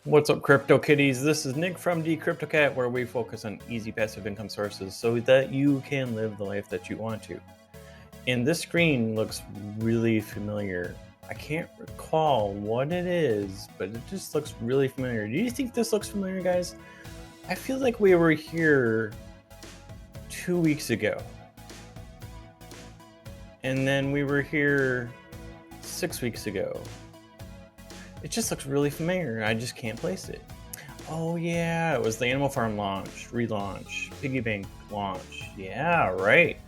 What's up, Crypto Kitties? This is Nick from Decrptocat, where we focus on easy passive income sources so that you can live the life that you want to. And this screen looks really familiar. I can't recall what it is, but it just looks really familiar. Do you think this looks familiar, guys? I feel like we were here 2 weeks ago. And then we were here 6 weeks ago. It just looks really familiar. I just can't place it. Oh yeah, it was the Animal Farm launch, relaunch, Piggybank launch. Yeah, right.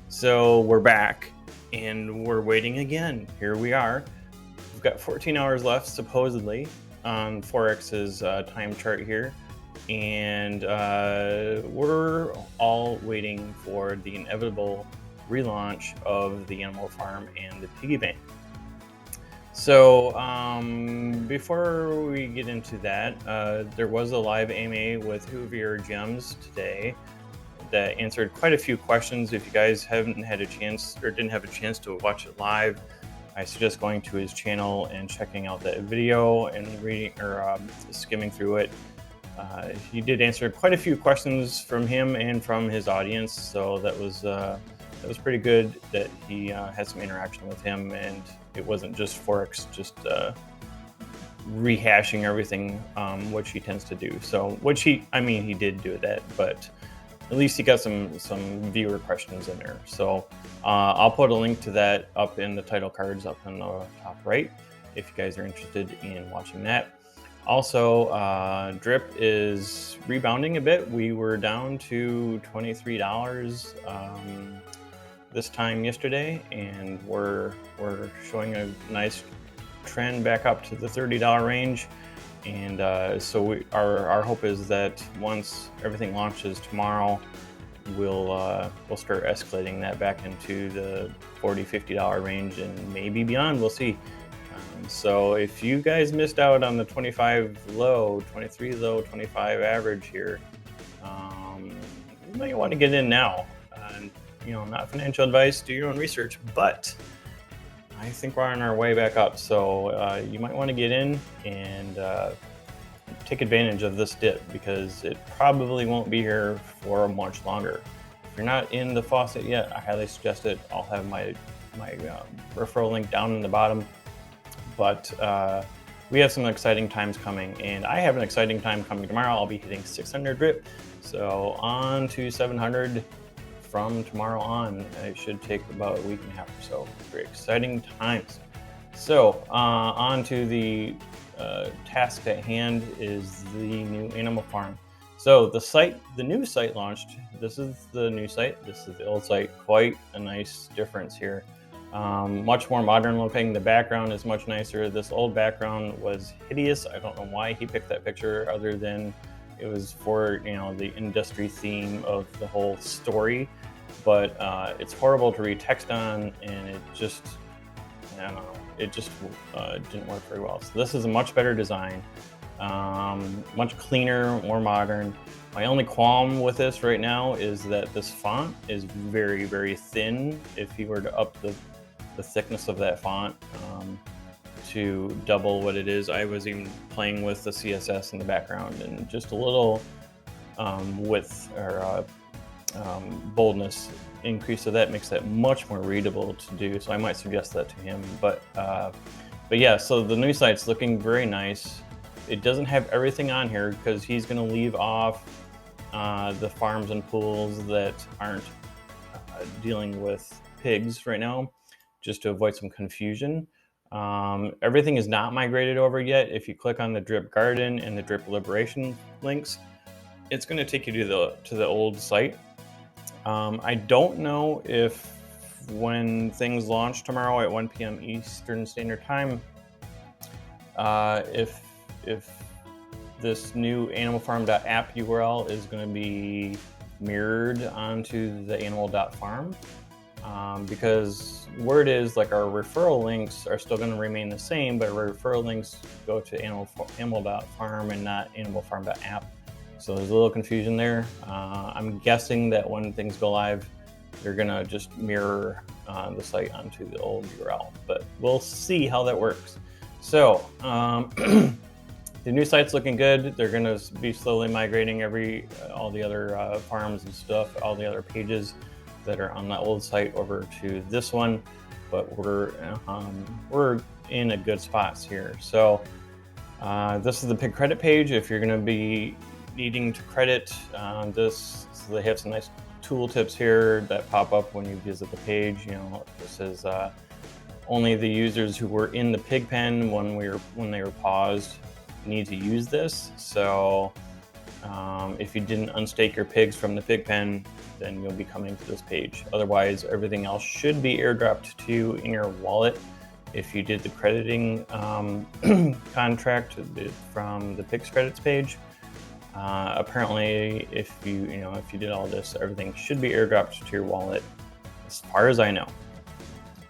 So we're back and we're waiting again. Here we are. We've got 14 hours left, supposedly, on Forex's time chart here. And we're all waiting for the inevitable relaunch of the Animal Farm and the Piggybank. So before we get into that, there was a live AMA with Hoovier Gems today that answered quite a few questions. If you guys haven't had a chance or didn't have a chance to watch it live, I suggest going to his channel and checking out that video and reading or skimming through it. He did answer quite a few questions from him and from his audience, so that was pretty good that he had some interaction with him, and it wasn't just Forex just rehashing everything, which he tends to do. So, he did do that, but at least he got some viewer questions in there. So I'll put a link to that up in the title cards up in the top right if you guys are interested in watching that. Also, Drip is rebounding a bit. We were down to $23 this time yesterday, and we're showing a nice trend back up to the $30 range. And so our hope is that once everything launches tomorrow, we'll start escalating that back into the $40-50 range and maybe beyond. We'll see. So if you guys missed out on the 25 low, 23 low, 25 average here, you might want to get in now. Not financial advice, do your own research, but I think we're on our way back up. So you might want to get in and take advantage of this dip, because it probably won't be here for much longer. If you're not in the faucet yet, I highly suggest it. I'll have my referral link down in the bottom. But we have some exciting times coming, and I have an exciting time coming tomorrow. I'll be hitting 600 drip, so on to 700 from tomorrow on. It should take about a week and a half or so. Very exciting times. So on to the task at hand is the new Animal Farm. So the new site launched. This is the new site. This is the old site. Quite a nice difference here. Much more modern looking. The background is much nicer. This old background was hideous. I don't know why he picked that picture, other than it was for the industry theme of the whole story. But it's horrible to read text on, and it just, I don't know, it just didn't work very well. So this is a much better design, much cleaner, more modern. My only qualm with this right now is that this font is very, very thin. If you were to up the thickness of that font to double what it is, I was even playing with the CSS in the background, and just a little width or boldness increase of that makes that much more readable to do. So I might suggest that to him. But yeah, so the new site's looking very nice. It doesn't have everything on here because he's going to leave off the farms and pools that aren't dealing with pigs right now, just to avoid some confusion. Everything is not migrated over yet. If you click on the Drip Garden and the Drip Liberation links, it's going to take you to the old site. I don't know if when things launch tomorrow at 1 p.m. Eastern Standard Time, if this new animalfarm.app URL is going to be mirrored onto the animal.farm. because word is like our referral links are still going to remain the same, but our referral links go to animal.farm and not animalfarm.app. So there's a little confusion there. I'm guessing that when things go live, they're gonna just mirror the site onto the old URL, but we'll see how that works. So the new site's looking good. They're gonna be slowly migrating all the other farms and stuff, all the other pages that are on that old site over to this one, but we're in a good spots here. So this is the Pig credit page. If you're gonna be needing to credit this, so they have some nice tool tips here that pop up when you visit the page. You know, this is only the users who were in the pig pen when they were paused need to use this. So if you didn't unstake your pigs from the pig pen, then you'll be coming to this page. Otherwise, everything else should be airdropped to you in your wallet. If you did the crediting contract from the pigs credits page, apparently if you did all this, everything should be airdropped to your wallet, as far as I know.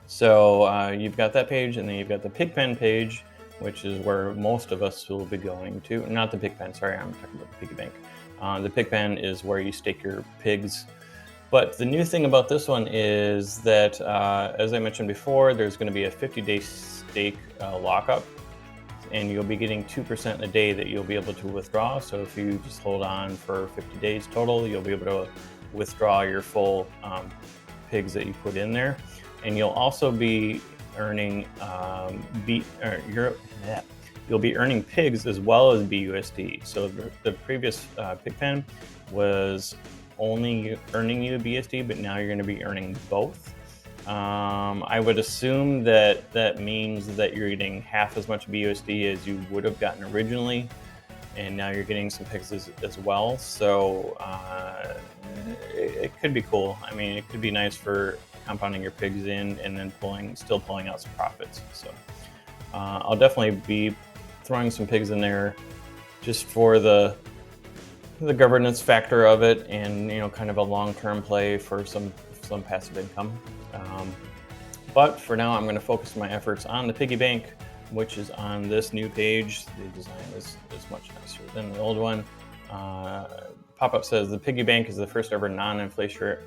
So you've got that page, and then you've got the Pigpen page, which is where most of us will be going to. Not the Pigpen, sorry, I'm talking about the Piggybank. The Pigpen is where you stake your pigs. But the new thing about this one is that, as I mentioned before, there's going to be a 50-day stake lockup, and you'll be getting 2% a day that you'll be able to withdraw. So if you just hold on for 50 days total, you'll be able to withdraw your full pigs that you put in there. And you'll also be earning you'll be earning pigs as well as BUSD. So the previous Pigpen was only earning you BUSD, but now you're going to be earning both. I would assume that that means that you're getting half as much BUSD as you would have gotten originally, and now you're getting some pigs as well. So it could be cool. I mean, it could be nice for compounding your pigs in and then still pulling out some profits. So I'll definitely be throwing some pigs in there just for the governance factor of it, and kind of a long-term play for some passive income. But for now, I'm going to focus my efforts on the Piggybank, which is on this new page. The design is much nicer than the old one. Pop-up says the Piggybank is the first ever non-inflationary,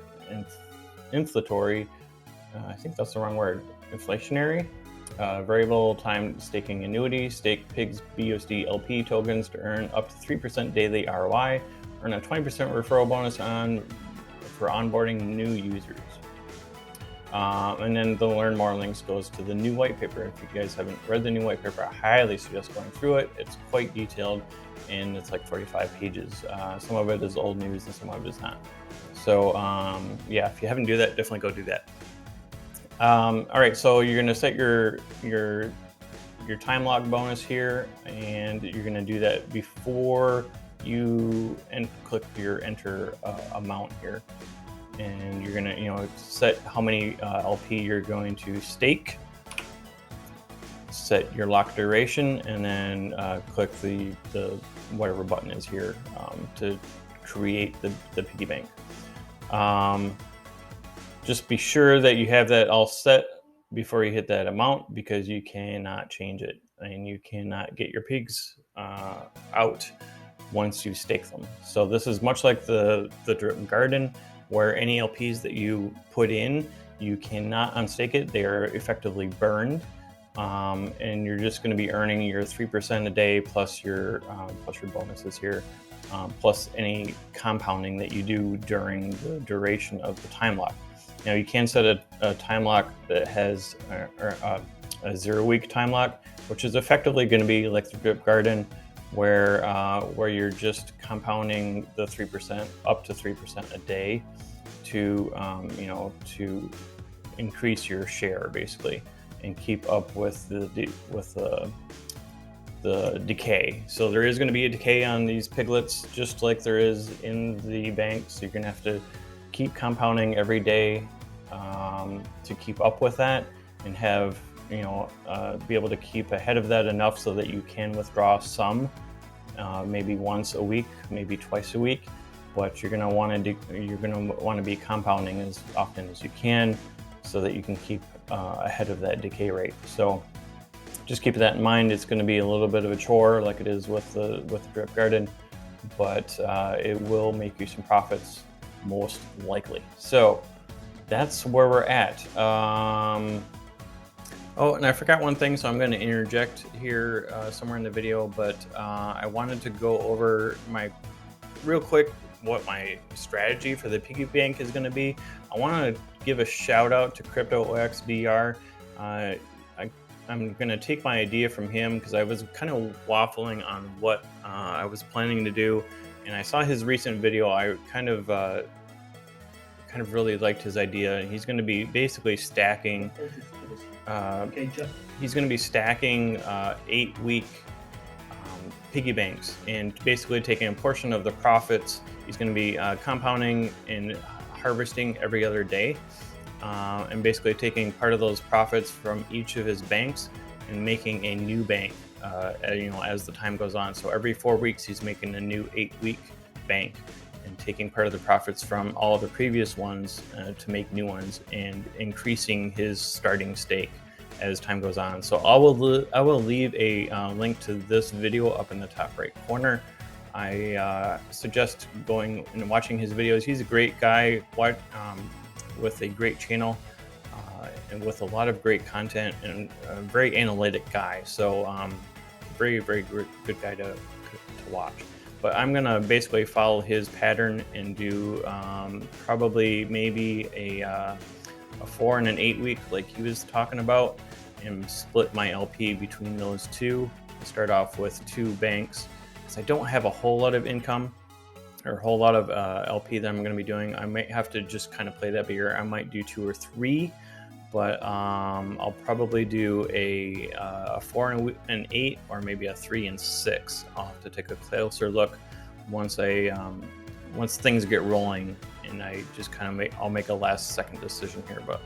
I think that's the wrong word, inflationary, variable time staking annuity. Stake pigs BUSD LP tokens to earn up to 3% daily ROI. Earn a 20% referral bonus for onboarding new users. And then the learn more links goes to the new white paper. If you guys haven't read the new white paper, I highly suggest going through it. It's quite detailed, and it's like 45 pages. Some of it is old news and some of it is not. So yeah, if you haven't do that, definitely go do that. All right, so you're going to set your time lock bonus here, and you're going to do that before you click your enter amount here. And you're going to set how many LP you're going to stake, set your lock duration, and then click the whatever button is here to create the piggy bank. Just be sure that you have that all set before you hit that amount, because you cannot change it, and you cannot get your pigs out once you stake them. So this is much like the drip garden, where any LPs that you put in, you cannot unstake it. They are effectively burned, and you're just going to be earning your 3% a day plus your bonuses here, plus any compounding that you do during the duration of the time lock. Now you can set a time lock that has a 0-week time lock, which is effectively going to be like the drip garden, where you're just compounding the 3% up to 3% a day to to increase your share basically, and keep up with the decay. So there is going to be a decay on these piglets, just like there is in the bank. So you're going to have to keep compounding every day to keep up with that, and have be able to keep ahead of that enough so that you can withdraw some, maybe once a week, maybe twice a week. But you're going to want to be compounding as often as you can, so that you can keep ahead of that decay rate. So just keep that in mind. It's going to be a little bit of a chore like it is with the drip garden, but it will make you some profits most likely. So that's where we're at. Oh, and I forgot one thing, so I'm going to interject here somewhere in the video, but I wanted to go over real quick what my strategy for the piggy bank is going to be. I want to give a shout out to CryptoOXDR. I'm going to take my idea from him because I was kind of waffling on what I was planning to do, and I saw his recent video. I kind of really liked his idea. He's going to be basically stacking. He's going to be stacking 8-week piggy banks, and basically taking a portion of the profits. He's going to be compounding and harvesting every other day, and basically taking part of those profits from each of his banks and making a new bank, as the time goes on. So every 4 weeks, he's making a new 8-week bank and taking part of the profits from all of the previous ones to make new ones, and increasing his starting stake as time goes on. So I will leave a link to this video up in the top right corner. I suggest going and watching his videos. He's a great guy with a great channel and with a lot of great content, and a very analytic guy. So very good guy to watch. But I'm gonna basically follow his pattern and do probably maybe a 4 and an 8 week like he was talking about, and split my LP between those two. Start off with 2 banks, because I don't have a whole lot of income or a whole lot of LP that I'm going to be doing. I might have to just kind of play that bigger. I might do 2 or 3, but I'll probably do a 4 and 8, or maybe a 3 and 6. I'll have to take a closer look once things get rolling, and I just kind of I'll make a last second decision here, but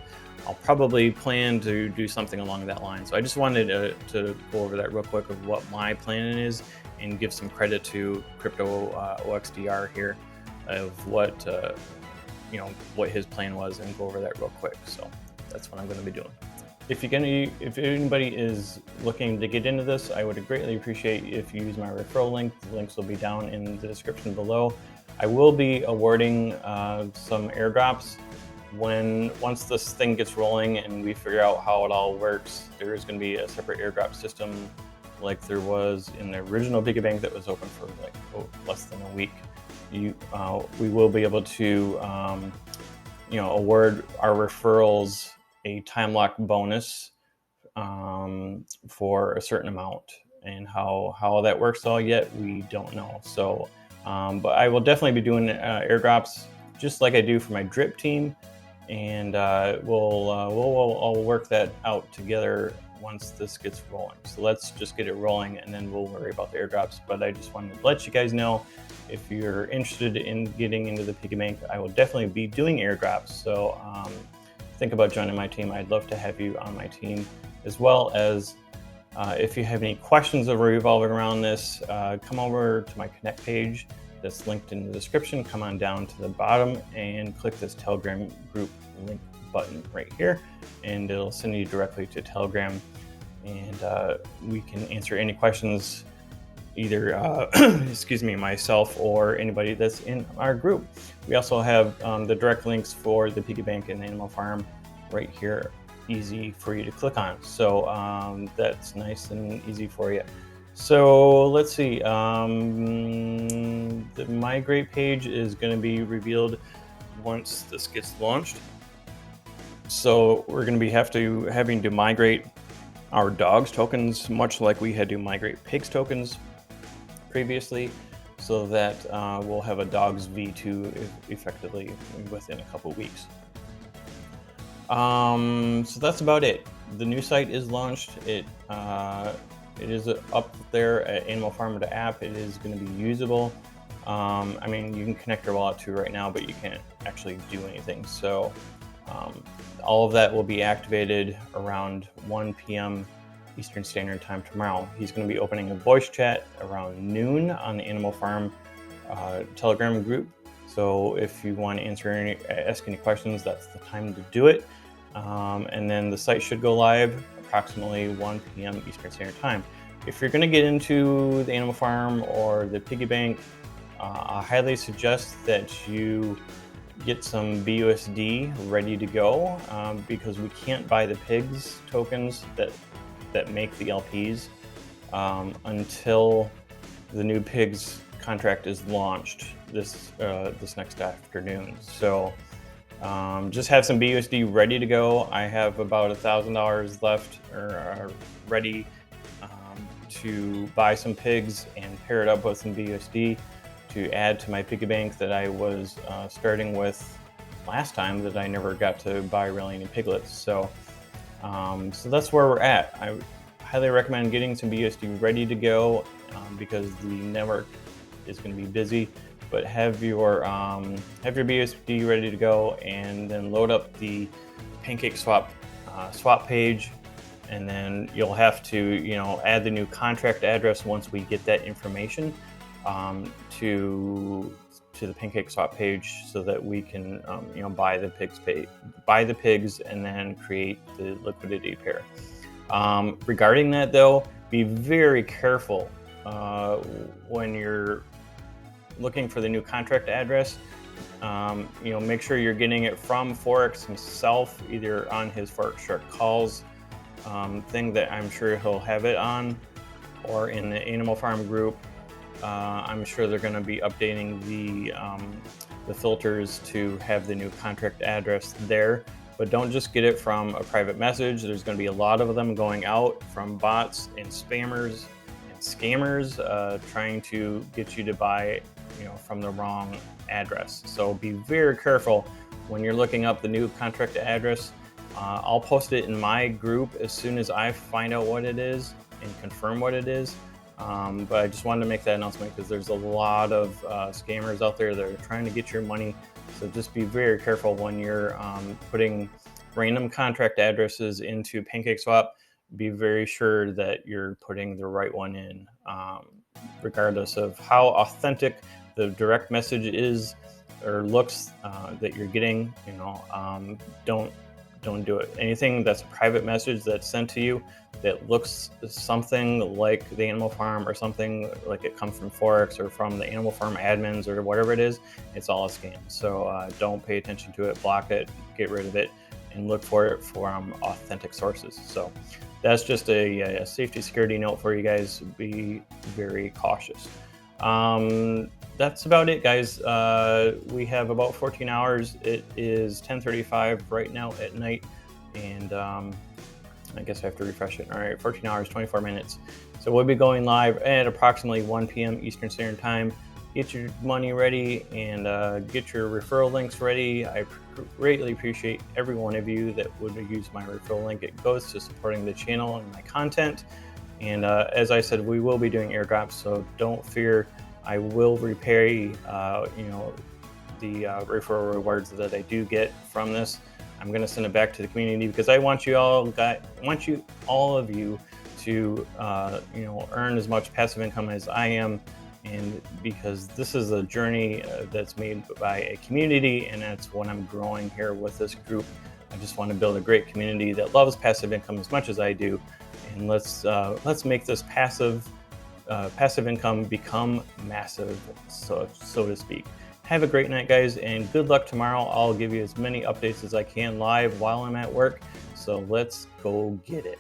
I'll probably plan to do something along that line. So I just wanted to go over that real quick of what my plan is, and give some credit to CryptoOXDR here of what his plan was, and go over that real quick. So that's what I'm going to be doing. If anybody is looking to get into this, I would greatly appreciate if you use my referral link. The links will be down in the description below. I will be awarding some airdrops once this thing gets rolling and we figure out how it all works. There is going to be a separate airdrop system like there was in the original Piggybank that was open for like less than a week. We will be able to award our referrals a time lock bonus for a certain amount, and how that works all yet we don't know. So but I will definitely be doing airdrops just like I do for my drip team, and we'll all work that out together once this gets rolling. So let's just get it rolling, and then we'll worry about the airdrops. But I just wanted to let you guys know, if you're interested in getting into the Piggybank, I will definitely be doing airdrops. So think about joining my team. I'd love to have you on my team, as well as if you have any questions that are revolving around this, come over to my Connect page that's linked in the description. Come on down to the bottom and click this Telegram group link button right here, and it'll send you directly to Telegram, and we can answer any questions, either myself or anybody that's in our group. We also have the direct links for the Piggybank and Animal Farm right here, easy for you to click on. So that's nice and easy for you. So let's see, the migrate page is going to be revealed once this gets launched. So we're going to be having to migrate our dogs tokens, much like we had to migrate pigs tokens previously, so that we'll have a dogs v2 effectively within a couple weeks. So that's about it. The new site is launched. It is up there at Animal Farm to app. It is going to be usable. I mean, you can connect your wallet to right now, but you can't actually do anything. So all of that will be activated around 1 p.m. Eastern Standard Time tomorrow. He's going to be opening a voice chat around noon on the Animal Farm Telegram group. So if you want to ask any questions, that's the time to do it. and then the site should go live approximately 1 p.m. Eastern Standard Time. If you're going to get into the animal farm or the piggy bank, I highly suggest that you get some BUSD ready to go, because we can't buy the pigs tokens that make the LPs until the new pigs contract is launched this next afternoon. So just have some BUSD ready to go. I have about $1,000 left or ready to buy some pigs and pair it up with some BUSD to add to my piggy bank that I was starting with last time that I never got to buy really any piglets. So so that's where we're at. I highly recommend getting some BUSD ready to go because the network is going to be busy. But have your BUSD ready to go, and then load up the PancakeSwap swap page, and then you'll have to add the new contract address once we get that information to the PancakeSwap page, so that we can buy the pigs and then create the liquidity pair. Regarding that though, be very careful when you're looking for the new contract address. Make sure you're getting it from Forex himself, either on his Forex Shark Calls thing that I'm sure he'll have it on, or in the Animal Farm group. I'm sure they're going to be updating the filters to have the new contract address there. But don't just get it from a private message. There's going to be a lot of them going out from bots and spammers and scammers trying to get you to buy from the wrong address. So be very careful when you're looking up the new contract address. I'll post it in my group as soon as I find out what it is and confirm what it is. But I just wanted to make that announcement because there's a lot of scammers out there that are trying to get your money. So just be very careful when you're putting random contract addresses into PancakeSwap. Be very sure that you're putting the right one in, regardless of how authentic the direct message is or looks that you're getting. Don't do it. Anything that's a private message that's sent to you that looks something like the Animal Farm or something like it comes from Forex or from the Animal Farm admins or whatever it is, it's all a scam. So don't pay attention to it, block it, get rid of it, and look for it from authentic sources. So that's just a safety security note for you guys. Be very cautious. That's about it, guys. We have about 14 hours. It is 10:35 right now at night, and I guess I have to refresh it. All right, 14 hours, 24 minutes. So we'll be going live at approximately 1 p.m. Eastern Standard Time. Get your money ready and get your referral links ready. I greatly appreciate every one of you that would use my referral link. It goes to supporting the channel and my content. And as I said, we will be doing airdrops, so don't fear. I will repay, the referral rewards that I do get from this. I'm going to send it back to the community because I want all of you to, earn as much passive income as I am, and because this is a journey that's made by a community, and that's what I'm growing here with this group. I just want to build a great community that loves passive income as much as I do, and let's make this passive income become massive, so to speak. Have a great night, guys, and good luck tomorrow. I'll give you as many updates as I can live while I'm at work, so let's go get it.